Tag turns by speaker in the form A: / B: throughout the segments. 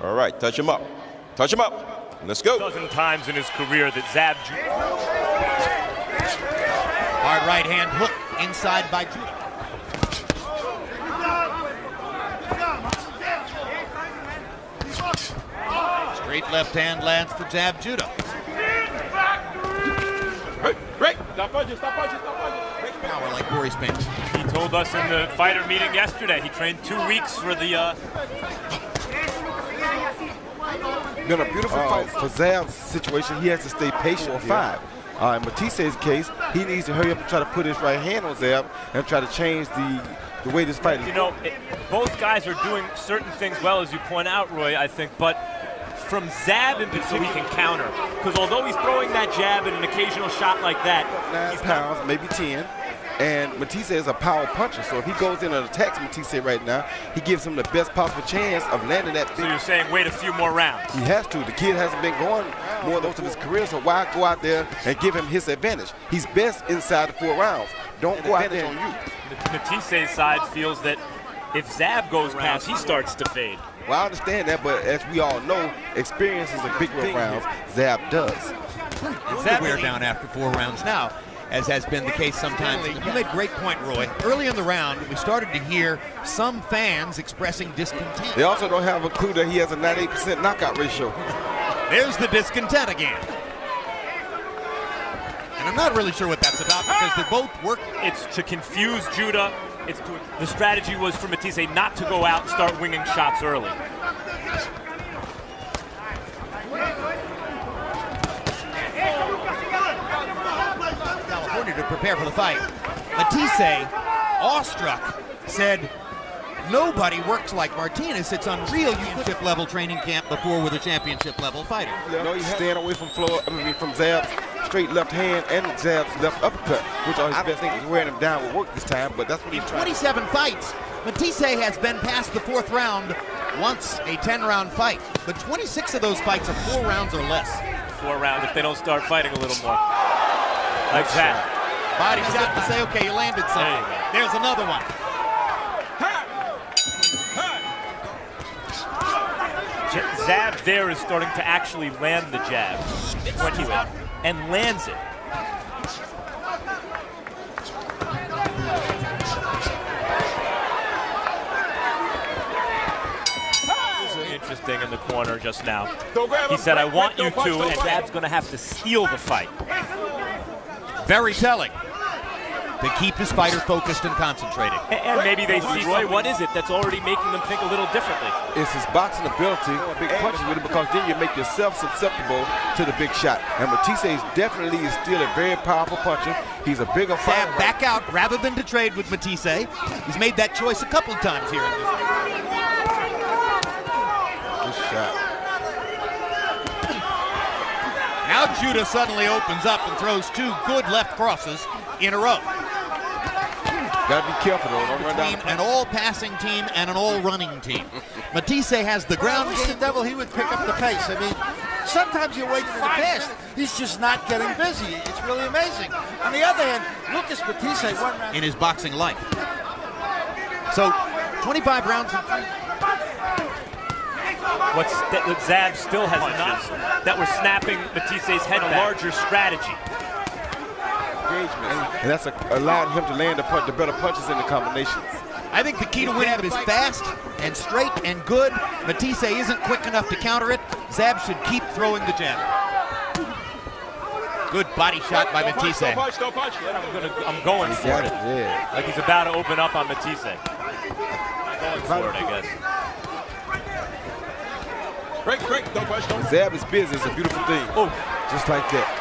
A: All right, touch him up. Touch him up. Let's go.
B: A dozen times in his career that Zab Judah.
C: Hard right hand hook inside by Judah. Straight left hand lands for Zab Judah.
A: Break. Stop punching, stop punching, stop punching.
C: Power like Corey Spinks.
B: He told us in the fighter meeting yesterday he trained 2 weeks for the.
D: Been a beautiful fight for Zab's situation. He has to stay patient for 5. In Matthysse's case, he needs to hurry up and try to put his right hand on Zab and try to change the way this fight is.
B: You know, both guys are doing certain things well, as you point out, Roy, I think, but from Zab in particular, he can counter. Because although he's throwing that jab and an occasional shot like that,
D: 9 pounds, maybe 10. And Matthysse is a power puncher, so if he goes in and attacks Matthysse right now, he gives him the best possible chance of landing that big.
B: So you're saying wait a few more rounds?
D: He has to. The kid hasn't been going more of those of his career, so why go out there and give him his advantage? He's best inside the 4 rounds. Don't go out there on you.
B: Mathisse's side feels that if Zab goes past, he starts to fade.
D: Well, I understand that, but as we all know, experience is a big thing rounds. Zab does.
C: Zab wear down after 4 rounds now, as has been the case sometimes. You made a great point, Roy. Early in the round, we started to hear some fans expressing discontent.
D: They also don't have a clue that he has a 98% knockout ratio.
C: There's the discontent again. And I'm not really sure what that's about because they both work.
B: It's to confuse Judah. The strategy was for Matthysse not to go out and start winging shots early.
C: California to prepare for the fight. Matthysse, awestruck, said, nobody works like Martinez. It's unreal. Championship level training camp before with a championship level fighter.
D: No, he's staying away from from Zab's straight left hand and Zab's left uppercut, which are his best things. He's wearing him down with work this time, but that's what he's trying.
C: 27 fights, Matthysse has been past the 4th round once, a 10-round fight. But 26 of those fights are 4 rounds or less.
B: 4 rounds if they don't start fighting a little more. Like that.
C: Body shot to say, okay, you landed something. There's another one.
B: Zab there is starting to actually land the jab and lands it. Interesting in the corner just now. He said, I want you to, and Zab's going to have to steal the fight.
C: Very telling. To keep his fighter focused and concentrating.
B: And maybe they see, Roy, what is it that's already making them think a little differently?
D: It's his boxing ability, big punches with it, because then you make yourself susceptible to the big shot. And Matthysse definitely is still a very powerful puncher. He's a bigger fighter.
C: Zab back out rather than to trade with Matthysse. He's made that choice a couple of times here in this fight.
D: Good shot.
C: Now Judah suddenly opens up and throws 2 good left crosses in a row.
D: Gotta be careful though, don't run down.
C: An all-passing team and an all-running team. Matthysse has the ground.
E: Mr. Devil, he would pick up the pace. I mean, sometimes you wait for the pass. He's just not getting busy. It's really amazing. On the other hand, Lucas Matthysse won round
C: in his boxing life. So, 25 rounds in 3.
B: What Zab still has not, that were snapping Matthisse's head, a larger strategy.
D: And that's allowed him to land the better punches in the combinations.
C: I think the key to winning is fast and straight and good. Matthysse isn't quick enough to counter it. Zab should keep throwing the jab. Good body shot by Matthysse.
B: Don't punch. I'm going for it.
D: Yeah.
B: Like he's about to open up on Matthysse. Going for it, I guess.
A: Break, don't punch, don't.
D: Zab is busy. It's a beautiful thing.
B: Oh,
D: just like that.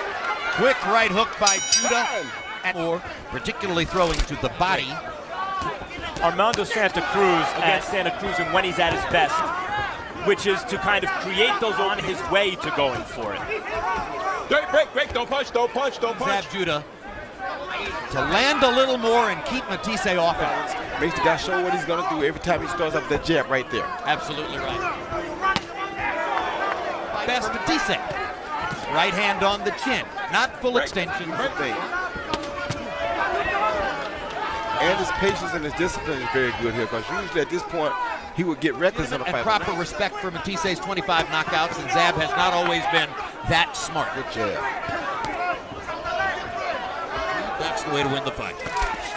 C: Quick right hook by Judah, or particularly throwing to the body.
B: Armando Santa Cruz against Santa Cruz and when he's at his best, which is to kind of create those on his way to going for it.
A: Break, don't punch.
C: Zab Judah to land a little more and keep Matthysse off balance.
D: Makes the guy show what he's gonna do every time he starts up that jab right there.
C: Absolutely right. Best Matthysse. Right hand on the chin, not full extension.
D: And his patience and his discipline is very good here, because usually at this point, he would get reckless in a
C: And
D: fight.
C: proper respect for Mathisse's 25 knockouts, and Zab has not always been that smart.
D: Good jab.
C: That's the way to win the fight.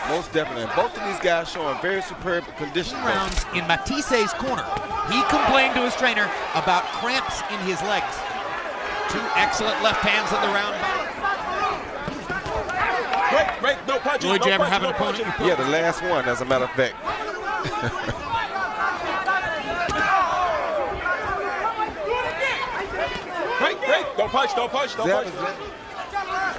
D: Most definitely. And both of these guys showing very superb condition.
C: Rounds in Matthisse's corner. He complained to his trainer about cramps in his legs. 2 excellent left hands in the round.
A: Break, no punches.
C: Lloyd,
A: no
C: you ever
A: punches,
C: have an
A: no
C: opponent?
A: punches.
D: Yeah, the last one, as a matter of fact.
A: Break, don't punch, don't punch, don't
D: Zab
A: punch.
D: is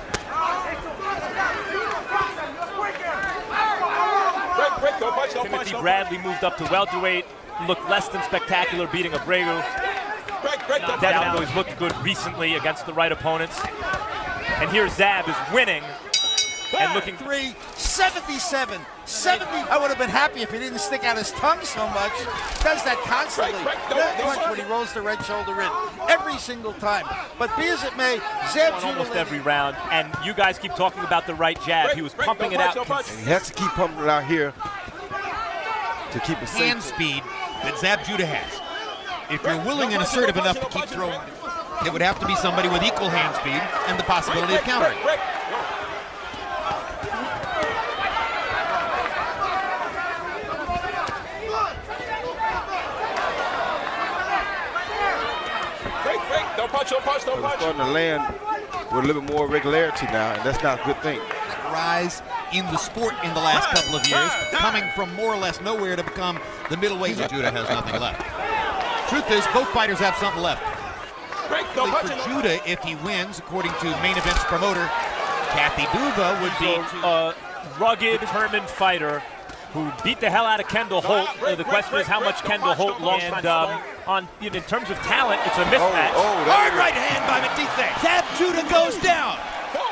A: Break, don't punch, don't punch.
B: Timothy
A: don't
B: Bradley moved up to welterweight, looked less than spectacular beating Abreu.
A: Break,
B: That always looked good recently against the right opponents. And here Zab is winning and looking
E: 77. 70. I would have been happy if he didn't stick out his tongue so much. Does that constantly. That punch when he rolls the right shoulder in. Every single time. But be as it may, Zab
B: on
E: Judah
B: almost
E: leading.
B: every round. And you guys keep talking about the right jab. He was pumping it out.
D: And he has to keep pumping it out here to keep it
C: Hand
D: safe.
C: speed that Zab Judah has. If you're willing and assertive enough to keep throwing, it would have to be somebody with equal hand speed and the possibility of countering.
A: Don't punch, don't punch, don't
D: It's
A: punch.
D: starting to land with a little bit more regularity now, and that's not a good thing.
C: Rise in the sport in the last couple of years, coming from more or less nowhere to become the middleweight. Judah has nothing left. Truth is, both fighters have something left.
A: Break, don't punch.
C: For Judah, if he wins, according to main event's promoter, Kathy Duva would be
B: A rugged, determined fighter who beat the hell out of Kendall Holt. The question is how much Kendall Holt lost. And in terms of talent, it's a mismatch.
C: hard right hand by Matthysse. Zab Judah goes down.
A: 4,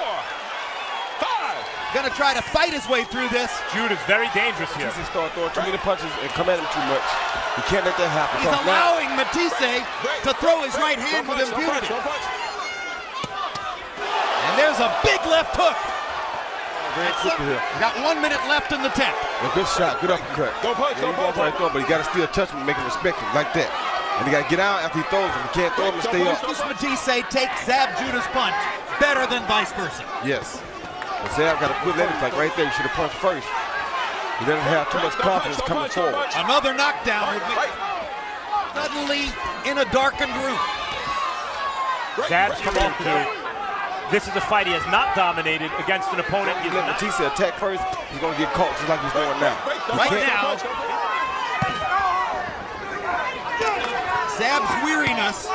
A: 5.
C: Gonna try to fight his way through this.
B: Judah's very dangerous here.
D: He start throwing too many punches and come at him too much. You can't let that happen.
C: He's
D: Because now-
C: allowing Matthysse to throw his right hand with impunity. And there's a big left hook.
D: Very quickly here.
C: We got 1 minute left in the 10th.
D: A good shot, good uppercut.
A: Don't punch, don't punch.
D: Right throw, but he got to still touch him and make him respect him like that. And he got to get out after he throws him. He can't throw him and stay up.
C: Matthysse takes Zab Judah's punch better than vice versa.
D: Yes. But Zab got a good leg like right there. He should have punched first. He doesn't have too much confidence coming forward.
C: Another knockdown would make suddenly in a darkened room.
B: Zab's come off to. This is a fight he has not dominated against an opponent.
D: He let Matthysse attack first. He's going to get caught just like he's doing now.
C: Right now, Zab's weariness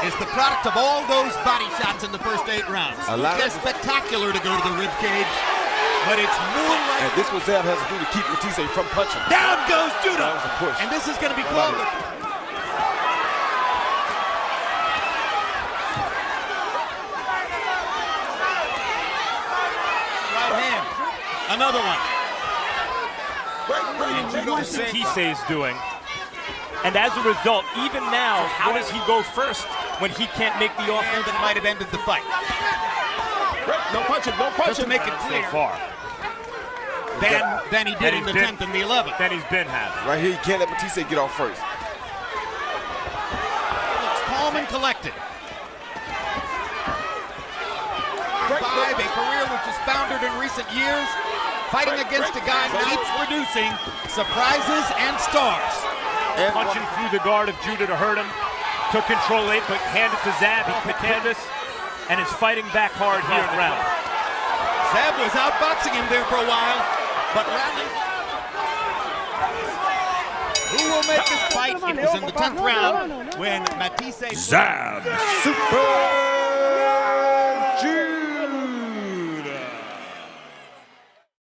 C: is the product of all those body shots in the first 8 rounds. It's spectacular to go to the rib cage, but it's more like...
D: And this is what Zab has to do to keep Matthysse from punching.
C: Down goes Judah!
D: That was a push.
C: And this is going to be called... Right hand. Another one.
B: Matthysse is doing. And as a result, even now, how does he go first when he can't make the offense?
C: That might have ended the fight.
A: Don't punch him, don't punch
C: Just to
A: him.
C: make it
B: So
C: clear,
B: far.
C: than he did in the 10th and the 11th.
B: Then he's been having.
D: Right here, you can't let Matthysse get off first.
C: Looks calm and collected. Five, a career which has foundered in recent years, fighting against a guy who keeps producing surprises and stars.
D: And
B: Punching through the guard of Judah to hurt him. Took control late, but handed to Zab. He hit canvas and is fighting back hard here in round.
C: Zab was outboxing him there for a while, but rallied. Who will make this fight? It was in the 10th round when Matthysse...
F: Zab Super